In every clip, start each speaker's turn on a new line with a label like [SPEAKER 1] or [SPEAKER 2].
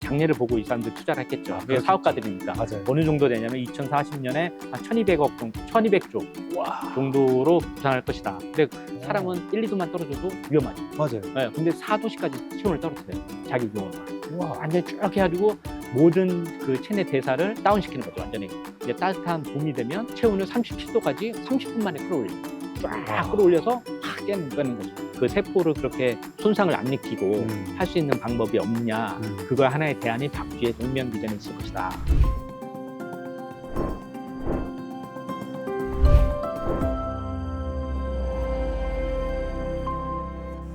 [SPEAKER 1] 장래를 보고 이 사람들 투자를 했겠죠. 그게
[SPEAKER 2] 그렇겠죠.
[SPEAKER 1] 사업가들이니까.
[SPEAKER 2] 맞아요.
[SPEAKER 1] 어느 정도 되냐면 2040년에 한 1200억 정도, 1200조
[SPEAKER 2] 와.
[SPEAKER 1] 정도로 부상할 것이다. 근데 사람은 1, 2도만 떨어져도 위험하죠.
[SPEAKER 2] 맞아요.
[SPEAKER 1] 네, 근데 4도시까지 체온을 떨어뜨려요. 자기 경험을.
[SPEAKER 2] 와.
[SPEAKER 1] 완전히 쭉 해가지고 모든 그 체내 대사를 다운시키는 거죠. 완전히. 이제 따뜻한 봄이 되면 체온을 37도까지 30분 만에 끌어올려요. 쫙 끌어올려서 확 깨는 거죠. 그 세포를 그렇게 손상을 안 일으키고 할 수 있는 방법이 없냐. 그거 하나의 대안이 박쥐의 동면기전에 있을 것이다.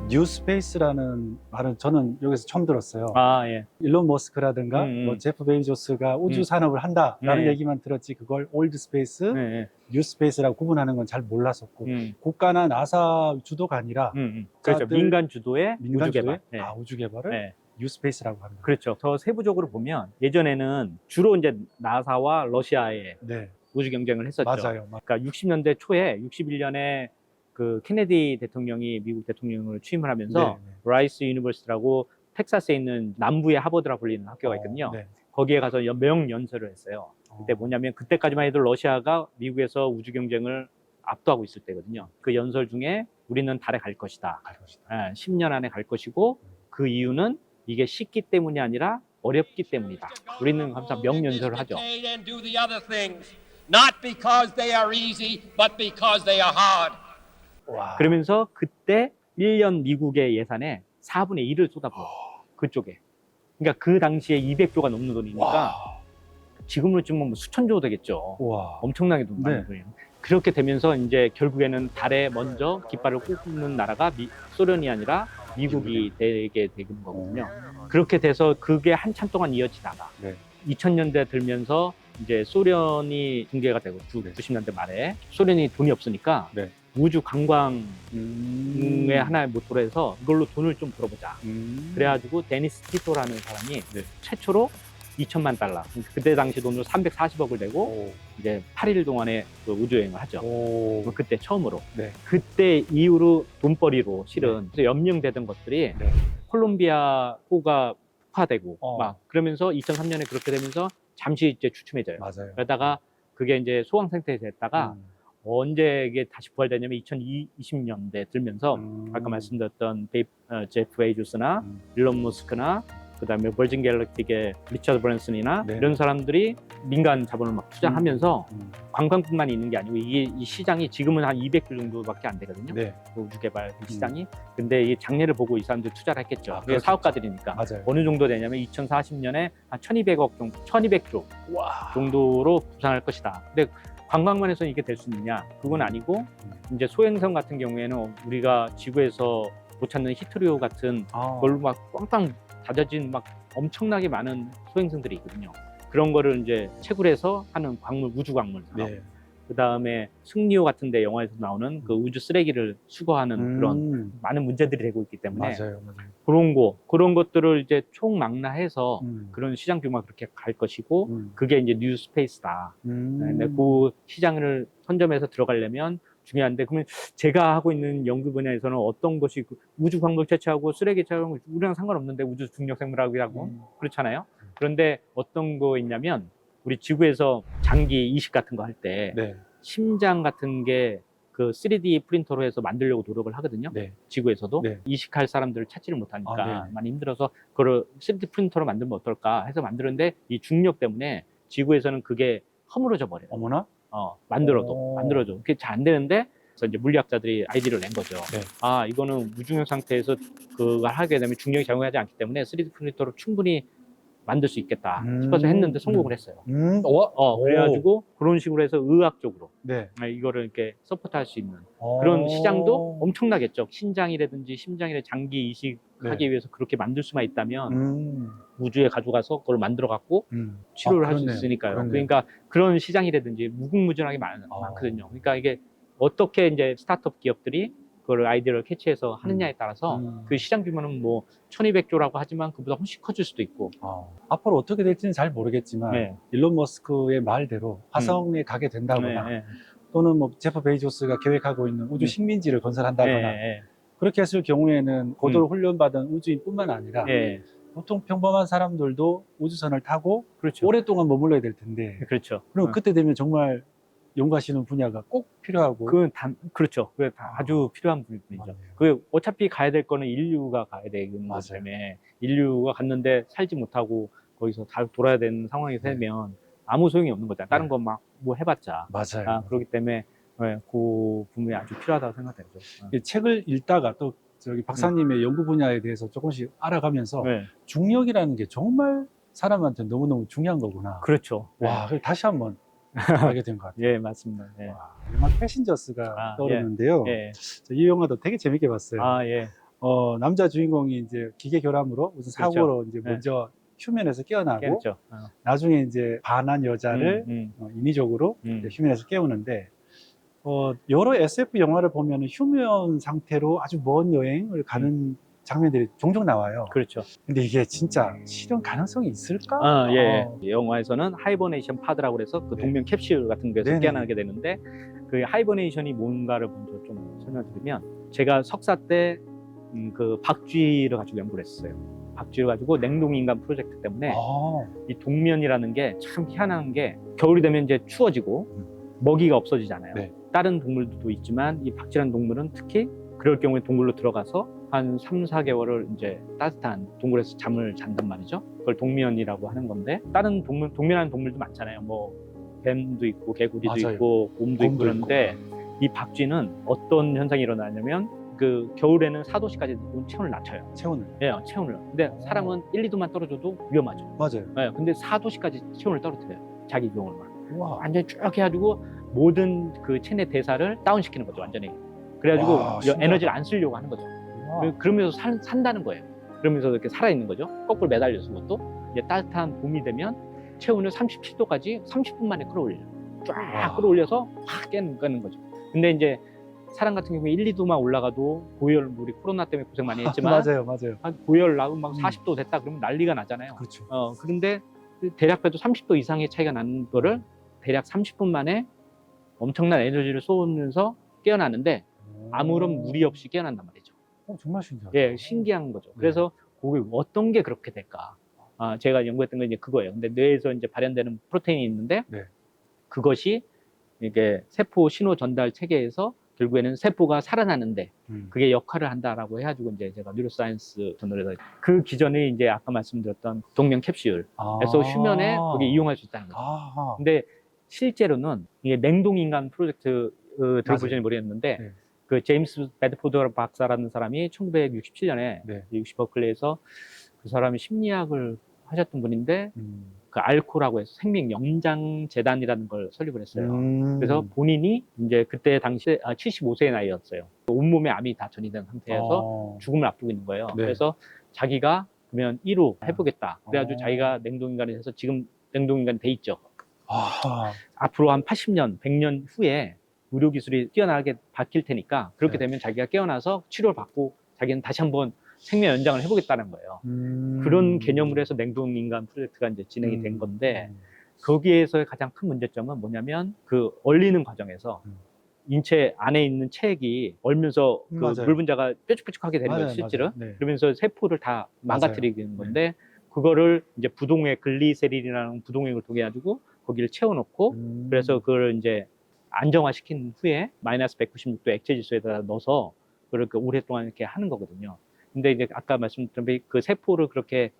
[SPEAKER 2] 뉴스페이스라는 말은 저는 여기서 처음 들었어요.
[SPEAKER 1] 아, 예.
[SPEAKER 2] 일론 머스크라든가 뭐 제프 베이조스가 우주 산업을 한다라는
[SPEAKER 1] 네.
[SPEAKER 2] 얘기만 들었지 그걸 올드 스페이스,
[SPEAKER 1] 네,
[SPEAKER 2] 뉴스페이스라고 구분하는 건 잘 몰랐었고
[SPEAKER 1] 네.
[SPEAKER 2] 국가나 나사 주도가 아니라
[SPEAKER 1] 그렇죠.
[SPEAKER 2] 국가들,
[SPEAKER 1] 민간 주도의
[SPEAKER 2] 민간
[SPEAKER 1] 우주 개발.
[SPEAKER 2] 주도의 우주 개발을
[SPEAKER 1] 네.
[SPEAKER 2] 뉴스페이스라고 합니다.
[SPEAKER 1] 그렇죠. 더 세부적으로 보면 예전에는 주로 이제 나사와 러시아의
[SPEAKER 2] 네,
[SPEAKER 1] 우주 경쟁을 했었죠.
[SPEAKER 2] 맞아요.
[SPEAKER 1] 그러니까 60년대 초에 61년에 그 케네디 대통령이 미국 대통령을 취임을 하면서
[SPEAKER 2] 네, 네.
[SPEAKER 1] 라이스 유니버시티라고 텍사스에 있는 남부의 하버드라고 불리는 학교가 있거든요.
[SPEAKER 2] 네.
[SPEAKER 1] 거기에 가서 명연설을 했어요. 그때 뭐냐면 그때까지만 해도 러시아가 미국에서 우주 경쟁을 압도하고 있을 때거든요. 그 연설 중에 우리는 달에 갈 것이다.
[SPEAKER 2] 갈 것이다.
[SPEAKER 1] 10년 안에 갈 것이고 그 이유는 이게 쉽기 때문이 아니라 어렵기 때문이다. 우리는 항상 명연설을 하죠.
[SPEAKER 3] Not because they are easy, but because they are hard.
[SPEAKER 2] 와.
[SPEAKER 1] 그러면서 그때 1년 미국의 예산의 4분의 1을 쏟아부어요. 그쪽에. 그러니까 그 당시에 200조가 넘는 돈이니까
[SPEAKER 2] 와.
[SPEAKER 1] 지금으로 치면 뭐 수천조 되겠죠.
[SPEAKER 2] 와.
[SPEAKER 1] 엄청나게 돈 많은
[SPEAKER 2] 네.
[SPEAKER 1] 돈이에요. 그렇게 되면서 이제 결국에는 달에 먼저 깃발을 꽂는 나라가 소련이 아니라 미국이 되게 되는 거거든요. 그렇게 돼서 그게 한참 동안 이어지다가
[SPEAKER 2] 네.
[SPEAKER 1] 2000년대 들면서 이제 소련이 붕괴가 되고 90년대 말에 소련이 돈이 없으니까
[SPEAKER 2] 네.
[SPEAKER 1] 우주 관광의 하나의 모토로 해서 이걸로 돈을 좀 벌어보자. 그래가지고 데니스 티토라는 사람이
[SPEAKER 2] 네.
[SPEAKER 1] 최초로 2천만 달러, 그때 당시 돈으로 340억을 내고 이제 8일 동안의 그 우주여행을 하죠. 그때 처음으로.
[SPEAKER 2] 네.
[SPEAKER 1] 그때 이후로 돈벌이로 실은 그래서 연명되던 것들이
[SPEAKER 2] 네.
[SPEAKER 1] 콜롬비아 호가 폭파되고 막 그러면서 2003년에 그렇게 되면서 잠시 이제 주춤해져요.
[SPEAKER 2] 맞아요.
[SPEAKER 1] 그러다가 그게 이제 소강 상태에 됐다가 언제 이게 다시 부활되냐면 2020년대 들면서 아까 말씀드렸던 제프 베이조스나 일론 머스크나 그다음에 버진 갤럭틱의 리처드 브랜슨이나
[SPEAKER 2] 네.
[SPEAKER 1] 이런 사람들이 민간 자본을 막 투자하면서 관광뿐만 있는 게 아니고 이게 이 시장이 지금은 한 200조 정도밖에 안 되거든요.
[SPEAKER 2] 네.
[SPEAKER 1] 그 우주 개발 시장이. 근데 이 장래를 보고 이 사람들 투자를 했겠죠. 그게
[SPEAKER 2] 그렇겠죠.
[SPEAKER 1] 사업가들이니까.
[SPEAKER 2] 맞아요.
[SPEAKER 1] 어느 정도 되냐면 2040년에 한 1200억 정도, 1200조 정도로 부상할 것이다. 근데 관광만 해서는 이게 될 수 있느냐? 그건 아니고 이제 소행성 같은 경우에는 우리가 지구에서 못 찾는 히트리오 같은 걸로 막 꽝꽝 다져진 막 엄청나게 많은 소행성들이 있거든요. 그런 거를 이제 채굴해서 하는 광물, 우주 광물 사업.
[SPEAKER 2] 네.
[SPEAKER 1] 그 다음에 승리호 같은데 영화에서 나오는 그 우주 쓰레기를 수거하는 그런 많은 문제들이 되고 있기 때문에
[SPEAKER 2] 맞아요.
[SPEAKER 1] 그런 것들을 이제 총망라해서 그런 시장 규모가 그렇게 갈 것이고 그게 이제 뉴 스페이스다. 네, 그 시장을 선점해서 들어가려면 중요한데 그러면 제가 하고 있는 연구 분야에서는 어떤 것이 우주 광물 채취하고 쓰레기 채취하고 우리랑 상관없는데 우주 중력 생물학이라고 그렇잖아요. 그런데 어떤 거 있냐면 우리 지구에서 장기 이식 같은 거 할 때
[SPEAKER 2] 네.
[SPEAKER 1] 심장 같은 게 그 3D 프린터로 해서 만들려고 노력을 하거든요.
[SPEAKER 2] 네.
[SPEAKER 1] 지구에서도
[SPEAKER 2] 네.
[SPEAKER 1] 이식할 사람들을 찾지를 못하니까
[SPEAKER 2] 네.
[SPEAKER 1] 많이 힘들어서 그걸 3D 프린터로 만들면 어떨까 해서 만드는데 이 중력 때문에 지구에서는 그게 허물어져 버려요.
[SPEAKER 2] 어머나?
[SPEAKER 1] 만들어도 그게 잘 안 되는데 그래서 이제 물리학자들이 아이디어를 낸 거죠.
[SPEAKER 2] 네.
[SPEAKER 1] 아, 이거는 무중력 상태에서 그걸 하게 되면 중력이 작용하지 않기 때문에 3D 프린터로 충분히 만들 수 있겠다 싶어서 했는데 성공을 했어요. 그래가지고 그런 식으로 해서 의학적으로
[SPEAKER 2] 네.
[SPEAKER 1] 이거를 이렇게 서포트할 수 있는 그런 시장도 엄청나겠죠. 신장이라든지 심장이라든지 장기 이식하기 위해서 그렇게 만들 수만 있다면 우주에 가져가서 그걸 만들어 갖고 치료를 할 수 있으니까요.
[SPEAKER 2] 그렇네요.
[SPEAKER 1] 그러니까 그런 시장이라든지 무궁무진하게 많거든요. 그러니까 이게 어떻게 이제 스타트업 기업들이 그걸 아이디어를 캐치해서 하느냐에 따라서 그 시장 규모는 뭐 1200조라고 하지만 그보다 훨씬 커질 수도 있고.
[SPEAKER 2] 앞으로 어떻게 될지는 잘 모르겠지만
[SPEAKER 1] 네.
[SPEAKER 2] 일론 머스크의 말대로 화성에 가게 된다거나
[SPEAKER 1] 네.
[SPEAKER 2] 또는 뭐 제프 베이조스가 계획하고 있는 우주 식민지를 건설한다거나
[SPEAKER 1] 네.
[SPEAKER 2] 그렇게 했을 경우에는 고도로 훈련받은 우주인뿐만 아니라
[SPEAKER 1] 네.
[SPEAKER 2] 보통 평범한 사람들도 우주선을 타고
[SPEAKER 1] 그렇죠.
[SPEAKER 2] 오랫동안 머물러야 될 텐데
[SPEAKER 1] 그렇죠.
[SPEAKER 2] 그럼 그때 되면 정말 연구하시는 분야가 꼭 필요하고
[SPEAKER 1] 그렇죠. 그게 아주 필요한 부분이죠.
[SPEAKER 2] 맞네요.
[SPEAKER 1] 그 어차피 가야 될 거는 인류가 가야 되는 거기
[SPEAKER 2] 맞아요.
[SPEAKER 1] 때문에 인류가 갔는데 살지 못하고 거기서 다 돌아야 되는 상황이
[SPEAKER 2] 네.
[SPEAKER 1] 되면 아무 소용이 없는 거잖아요. 다른
[SPEAKER 2] 네.
[SPEAKER 1] 거 막 뭐 해봤자.
[SPEAKER 2] 맞아요.
[SPEAKER 1] 그렇기 때문에 네, 그 부분이 아주 필요하다고 생각되죠.
[SPEAKER 2] 이 책을 읽다가 또 저기 박사님의 연구 분야에 대해서 조금씩 알아가면서
[SPEAKER 1] 네.
[SPEAKER 2] 중력이라는 게 정말 사람한테 너무너무 중요한 거구나.
[SPEAKER 1] 그렇죠.
[SPEAKER 2] 와, 그걸 다시 한번 알게 된 것 같아요.
[SPEAKER 1] 예, 맞습니다. 예.
[SPEAKER 2] 와, 영화 패신저스가 떠오르는데요.
[SPEAKER 1] 예.
[SPEAKER 2] 이 영화도 되게 재밌게 봤어요.
[SPEAKER 1] 예.
[SPEAKER 2] 남자 주인공이 이제 기계 결함으로 무슨 사고로 이제 먼저 휴면에서 깨어나고
[SPEAKER 1] 그렇죠.
[SPEAKER 2] 나중에 이제 반한 여자를 인위적으로 이제 휴면에서 깨우는데 여러 SF 영화를 보면 휴면 상태로 아주 먼 여행을 가는 장면들이 종종 나와요.
[SPEAKER 1] 그렇죠.
[SPEAKER 2] 근데 이게 진짜 실현 가능성이 있을까?
[SPEAKER 1] 예. 영화에서는 하이버네이션 파드라고 해서 그
[SPEAKER 2] 네.
[SPEAKER 1] 동면 캡슐 같은 데서
[SPEAKER 2] 네네.
[SPEAKER 1] 깨어나게 되는데 그 하이버네이션이 뭔가를 먼저 좀 설명드리면 제가 석사 때 그 박쥐를 가지고 연구를 했어요. 박쥐를 가지고 냉동인간 프로젝트 때문에 이 동면이라는 게 참 희한한 게 겨울이 되면 이제 추워지고 먹이가 없어지잖아요.
[SPEAKER 2] 네.
[SPEAKER 1] 다른 동물들도 있지만 이 박쥐라는 동물은 특히 그럴 경우에 동굴로 들어가서 한 3, 4개월을 이제 따뜻한 동굴에서 잠을 잔단 말이죠. 그걸 동면이라고 하는 건데 다른 동물, 동면하는 동물도 많잖아요. 뭐 뱀도 있고 개구리도
[SPEAKER 2] 맞아요.
[SPEAKER 1] 있고 곰도 있고 그런데 이 박쥐는 어떤 현상이 일어나냐면 그 겨울에는 4도씨까지 체온을 낮춰요.
[SPEAKER 2] 체온을.
[SPEAKER 1] 예, 체온을. 근데 사람은 1, 2도만 떨어져도 위험하죠.
[SPEAKER 2] 맞아요.
[SPEAKER 1] 예, 근데 4도씨까지 체온을 떨어뜨려요. 자기 용을만.
[SPEAKER 2] 우와.
[SPEAKER 1] 완전히 쭉 해가지고 모든 그 체내 대사를 다운시키는 거죠, 완전히. 그래가지고
[SPEAKER 2] 와, 신기하다.
[SPEAKER 1] 에너지를 안 쓰려고 하는 거죠.
[SPEAKER 2] 우와.
[SPEAKER 1] 그러면서 산다는 거예요. 그러면서 이렇게 살아있는 거죠. 거꾸로 매달려서 그것도. 이제 따뜻한 봄이 되면 체온을 37도까지 30분 만에 끌어올려요. 쫙
[SPEAKER 2] 와.
[SPEAKER 1] 끌어올려서 확 깨는 거죠. 근데 이제 사람 같은 경우에 1, 2도만 올라가도 고열, 우리 코로나 때문에 고생 많이 했지만
[SPEAKER 2] 맞아요.
[SPEAKER 1] 한 고열 나고 막 40도 됐다 그러면 난리가 나잖아요.
[SPEAKER 2] 그렇죠.
[SPEAKER 1] 그런데 대략 그래도 30도 이상의 차이가 나는 거를 대략 30분 만에 엄청난 에너지를 쏟으면서 깨어나는데 아무런 무리 없이 깨어난단 말이죠.
[SPEAKER 2] 정말 신기하다.
[SPEAKER 1] 예, 신기한 거죠. 그래서 그게 어떤 게 그렇게 될까? 제가 연구했던 건 이제 그거예요. 근데 뇌에서 이제 발현되는 프로테인이 있는데
[SPEAKER 2] 네.
[SPEAKER 1] 그것이 이게 세포 신호 전달 체계에서 결국에는 세포가 살아나는데 그게 역할을 한다라고 해가지고 이제 제가 뉴로사이언스 저널에서 그 기전이 이제 아까 말씀드렸던 동면 캡슐에서 휴면에 그게 이용할 수 있다는 거죠. 근데 실제로는 이게 냉동인간 프로젝트 들어보시는지 모르겠는데
[SPEAKER 2] 네.
[SPEAKER 1] 그 제임스 베드포드 박사라는 사람이 1967년에
[SPEAKER 2] 네.
[SPEAKER 1] UC 버클리에서 그 사람이 심리학을 하셨던 분인데 그 알코라고 해서 생명 영장 재단이라는 걸 설립을 했어요. 그래서 본인이 이제 그때 당시에 75세의 나이였어요. 온몸에 암이 다 전이된 상태에서 죽음을 앞두고 있는 거예요.
[SPEAKER 2] 네.
[SPEAKER 1] 그래서 자기가 그러면 1호 해보겠다. 그래가지고 자기가 냉동인간이 돼서 지금 냉동인간이 돼 있죠. 앞으로 한 80년, 100년 후에 의료기술이 뛰어나게 바뀔 테니까 그렇게 되면 자기가 깨어나서 치료를 받고 자기는 다시 한번 생명 연장을 해보겠다는 거예요. 그런 개념으로 해서 냉동인간 프로젝트가 이제 진행이 된 건데 거기에서의 가장 큰 문제점은 뭐냐면 그 얼리는 과정에서 인체 안에 있는 체액이 얼면서 그
[SPEAKER 2] 맞아요.
[SPEAKER 1] 물 분자가 뾰족뾰족하게 되는 거예요, 실제로.
[SPEAKER 2] 네.
[SPEAKER 1] 그러면서 세포를 다 망가뜨리는 건데 그거를 이제 부동액, 글리세린이라는 부동액을 통해 가지고 거기를 채워놓고 그래서 그걸 이제 안정화시킨 후에 마이너스 196도 액체 질소에다 넣어서 그렇게 오랫동안 이렇게 하는 거거든요. 근데 이제 아까 말씀드린 그 세포를 그렇게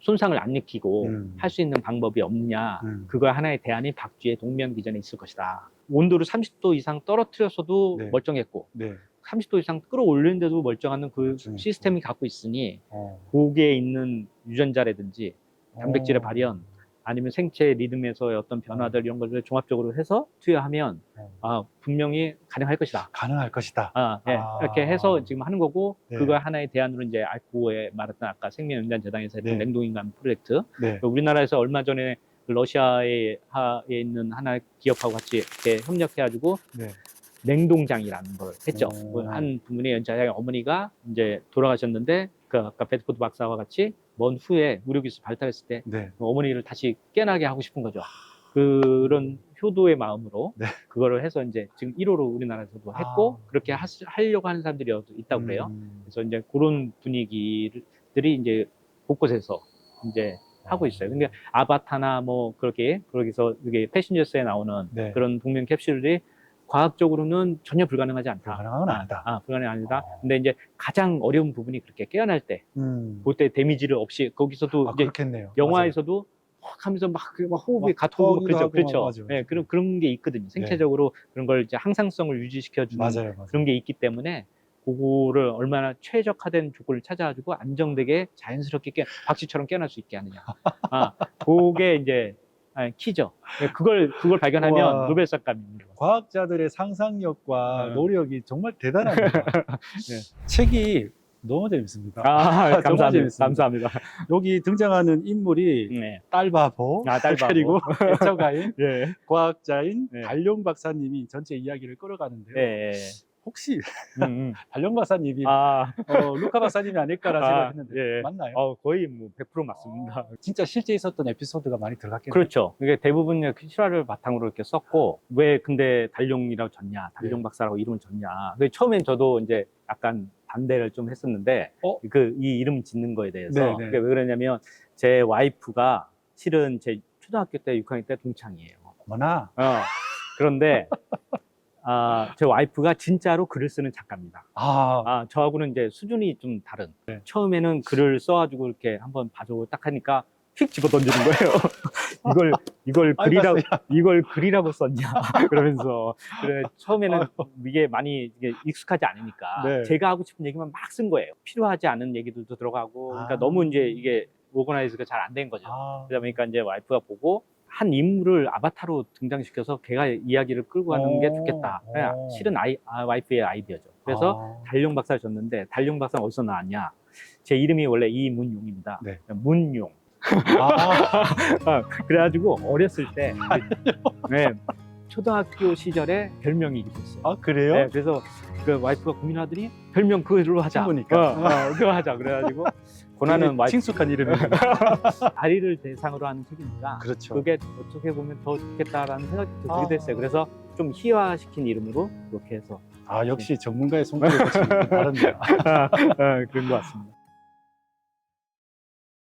[SPEAKER 1] 손상을 안 일으키고 할 수 있는 방법이 없냐. 그거 하나의 대안이 박쥐의 동면 기전에 있을 것이다. 온도를 30도 이상 떨어뜨렸어도
[SPEAKER 2] 네.
[SPEAKER 1] 멀쩡했고
[SPEAKER 2] 네.
[SPEAKER 1] 30도 이상 끌어올리는데도 멀쩡한 그
[SPEAKER 2] 멀쩡했고.
[SPEAKER 1] 시스템이 갖고 있으니 거기에 있는 유전자라든지 단백질의 발현 아니면 생체 리듬에서의 어떤 변화들 이런 것들을 종합적으로 해서 투여하면 분명히 가능할 것이다.
[SPEAKER 2] 가능할 것이다.
[SPEAKER 1] 네. 이렇게 해서 지금 하는 거고
[SPEAKER 2] 네.
[SPEAKER 1] 그거 하나의 대안으로 이제 알코에 말했던 아까 생명연장재단에서 했던
[SPEAKER 2] 네.
[SPEAKER 1] 냉동인간 프로젝트
[SPEAKER 2] 네.
[SPEAKER 1] 우리나라에서 얼마 전에 러시아에 있는 하나의 기업하고 같이 이렇게 협력해가지고
[SPEAKER 2] 네.
[SPEAKER 1] 냉동장이라는 걸 했죠.
[SPEAKER 2] 오.
[SPEAKER 1] 한 부분의 연자의 어머니가 이제 돌아가셨는데 그 아까 베드포드 박사와 같이 먼 후에 의료기술 발달했을 때
[SPEAKER 2] 네.
[SPEAKER 1] 어머니를 다시 깨나게 하고 싶은 거죠. 그런 효도의 마음으로
[SPEAKER 2] 네.
[SPEAKER 1] 그거를 해서 이제 지금 1호로 우리나라에서도 했고 그렇게 하려고 하는 사람들이 있다고 그래요. 그래서 이제 그런 분위기들이 이제 곳곳에서 이제 하고 있어요. 근데 아바타나 뭐 그렇게 거기서 이게 패신저스에 나오는
[SPEAKER 2] 네.
[SPEAKER 1] 그런 복면 캡슐들이 과학적으로는 전혀 불가능하지 않다.
[SPEAKER 2] 불가능은 아니다.
[SPEAKER 1] 불가능 아니다. 근데 이제 가장 어려운 부분이 그렇게 깨어날 때, 그때 데미지를 없이 거기서도 이제
[SPEAKER 2] 그렇겠네요.
[SPEAKER 1] 영화에서도 확 하면서 막 호흡이
[SPEAKER 2] 막
[SPEAKER 1] 같고
[SPEAKER 2] 터기도 하고
[SPEAKER 1] 그렇죠.
[SPEAKER 2] 맞아요.
[SPEAKER 1] 네, 그런 게 있거든요. 생체적으로 그런 걸 이제 항상성을 유지시켜 주는
[SPEAKER 2] 맞아요.
[SPEAKER 1] 그런 게 있기 때문에 그거를 얼마나 최적화된 조건을 찾아가지고 안정되게 자연스럽게 박쥐처럼 깨어날 수 있게 하느냐. 그게 이제 키죠. 그걸 발견하면
[SPEAKER 2] 우와.
[SPEAKER 1] 노벨상감입니다.
[SPEAKER 2] 과학자들의 상상력과
[SPEAKER 1] 네.
[SPEAKER 2] 노력이 정말 대단합니다. 네. 책이 너무 재밌습니다. 정말
[SPEAKER 1] 감사합니다.
[SPEAKER 2] 재밌습니다.
[SPEAKER 1] 감사합니다.
[SPEAKER 2] 여기 등장하는 인물이
[SPEAKER 1] 네.
[SPEAKER 2] 딸바보,
[SPEAKER 1] 딸바보.
[SPEAKER 2] 그리고 애처가인
[SPEAKER 1] 예.
[SPEAKER 2] 과학자인
[SPEAKER 1] 네.
[SPEAKER 2] 달룡 박사님이 전체 이야기를 끌어가는데요.
[SPEAKER 1] 예.
[SPEAKER 2] 혹시 달룡 박사님이 루카 박사님이 아닐까라 생각했는데
[SPEAKER 1] 예.
[SPEAKER 2] 맞나요?
[SPEAKER 1] 거의 뭐 100% 맞습니다.
[SPEAKER 2] 진짜 실제 있었던 에피소드가 많이 들어갔겠네요.
[SPEAKER 1] 그렇죠. 이게 대부분 실화를 바탕으로 이렇게 썼고 왜 근데 달룡이라고 졌냐, 달룡
[SPEAKER 2] 네.
[SPEAKER 1] 박사라고 이름을 졌냐. 처음엔 저도 이제 약간 반대를 좀 했었는데 이 이름 짓는 거에 대해서
[SPEAKER 2] 네, 네.
[SPEAKER 1] 그게 왜 그러냐면 제 와이프가 실은 제 초등학교 때 6학년 때 동창이에요.
[SPEAKER 2] 어머나.
[SPEAKER 1] 그런데 제 와이프가 진짜로 글을 쓰는 작가입니다. 저하고는 이제 수준이 좀 다른.
[SPEAKER 2] 네.
[SPEAKER 1] 처음에는 글을 써가지고 이렇게 한번 봐주고 딱 하니까 휙 집어 던지는 거예요. 이걸 글이라고 썼냐. 그러면서. 그래, 처음에는 이게 많이 익숙하지 않으니까
[SPEAKER 2] 네.
[SPEAKER 1] 제가 하고 싶은 얘기만 막 쓴 거예요. 필요하지 않은 얘기들도 들어가고. 그러니까 너무 이제 이게 오거나이즈가 잘 안 된 거죠. 그러다 보니까 이제 와이프가 보고 한 인물을 아바타로 등장시켜서 걔가 이야기를 끌고 가는 게 좋겠다. 실은 와이프의 아이디어죠. 그래서 달룡 박사를 줬는데 달룡 박사는 어디서 나왔냐? 제 이름이 원래 이문용입니다.
[SPEAKER 2] 네.
[SPEAKER 1] 문용. 그래가지고 어렸을 때 초등학교 시절에 별명이 있었어요.
[SPEAKER 2] 그래요?
[SPEAKER 1] 네, 그래서 그 와이프가 고민하더니 별명 그걸로 하자.
[SPEAKER 2] 친구니까.
[SPEAKER 1] 그거 하자. 그래가지고 고난은 와이프
[SPEAKER 2] 친숙한 이름이에요.
[SPEAKER 1] 아리를 대상으로 하는 책이니까
[SPEAKER 2] 그렇죠.
[SPEAKER 1] 그게 어떻게 보면 더 좋겠다라는 생각이 들게 됐어요. 그래서 좀 희화시킨 이름으로 그렇게 해서
[SPEAKER 2] 역시 전문가의 손길이 다른데요.
[SPEAKER 1] 그런 것 같습니다.